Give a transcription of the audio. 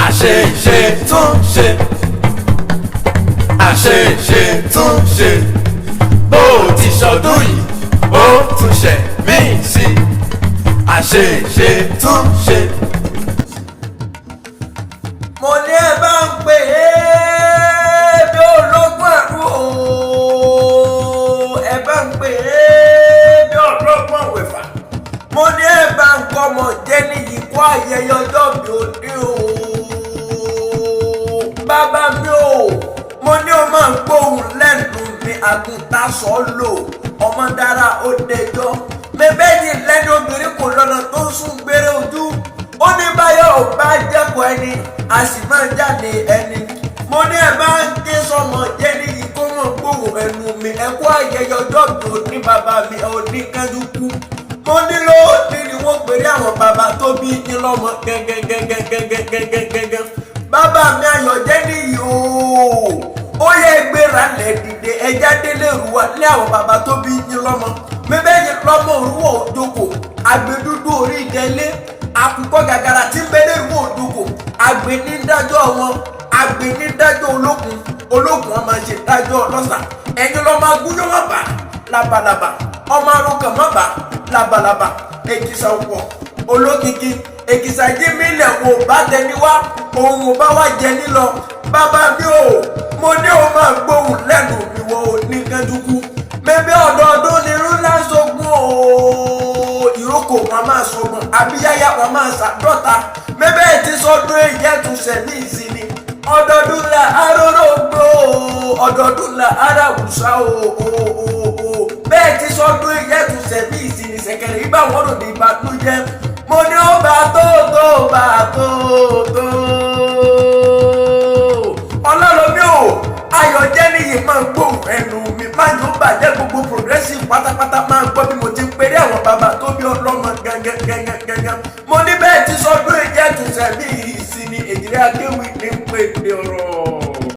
àṣeṣe tún ṣe àṣeṣe tún ṣe bó ti ṣọdún yìí ó tún ṣe míì sí àṣeṣe tún ṣe. mo ní ẹ bá ń pè é bí ológun ẹ̀rú o ẹ bá ń pè é bí ọlọ́gbọ́n wẹ̀fà mo ní ẹ bá ń kọ́ ọmọ jẹ́ ní ikú ayẹyẹ ọjọ́ mi ò ní o bàbá mi o mo ní o máa ń gbóhùn lẹ́nu mi àgùntàn sọ lò ọmọ dára ó dẹjọ́ mẹ́bẹ́ẹ̀ni lẹ́nu obìnrin kò lọ́nà tó ń sún gbére ojú ó ní báyọ̀ ò bá jẹ́kọ̀ọ́ ẹni a sì máa jáde ẹni mo ní ẹ máa ń ké sọmọ jẹ́ níyì kó mọ̀ gbóhùn ẹnu mi ẹ kú ayẹyẹ ọjọ́ mi ò ní bàbá mi ò ní kánjú kú mo ní lóòótọ́ ni wọ́n pèrè àwọn bàbá tó bí ní lọ́mọ gẹ́gẹ́gẹ́gẹ́gẹ́gẹ́gẹ́gẹ́ bàbá mi ayọ̀ jẹ́ níyì ooo ó yẹ gbéra lẹ̀ dìde ẹja délé ruwa ní àwọn bàbá tó bí ní lọ́mọ mẹ́bẹ́yìn lọ́mọ òrùwọ̀ òdòkò àgbẹ̀dúdú orí ìdẹ́lé àkùkọ gàgàrà tí bẹ́lẹ̀ ruwọ̀ òdòkò àgbẹ̀nídájọ́ wọn àgbẹ̀nídájọ́ olókun ọmọ ṣe dájọ́ ọlọ́sà ẹ̀yin lọ́mọ agúnyọ́ má bà labalábá ọmọ arúgbó má bà labalábá èkìsà ọ̀pọ̀ olókìkí èkìsà jímílẹ̀ wò bá tẹni wá òun ò bá wá jẹ nílọ bàbá mi ò mo ní o máa gbóhùn lẹ́nu mi wọ oníkanjúkú mẹ́bí ọdọọdún ni rúlá sógun o ìrókò wọn máa sọgbọn àbíyáyá wọn máa ṣàdọ́ta mẹ́bẹ́ ti sọdún èyí ẹ̀túnṣe ní ìsinmi ọdọọdún la arórógbó ọdọọdún la aráwùsá o bẹ́ẹ̀ ti sọdún èyí ẹ̀túnṣe ní ìsinmi ṣẹ̀kẹ̀rẹ̀ ibà wọn lòdì ìbànújẹ́ mo ní ó bá tó ọlọ́lọ́mí o ayọ̀ jẹ́ níyì máa ń gbóhùn ẹnu mi máa yóò bàjẹ́ gbogbo progressive pátápátá máa ń gbọ́ bí mo ti ń pèrè àwọn bàbá tó bí ọlọ́mọ gángan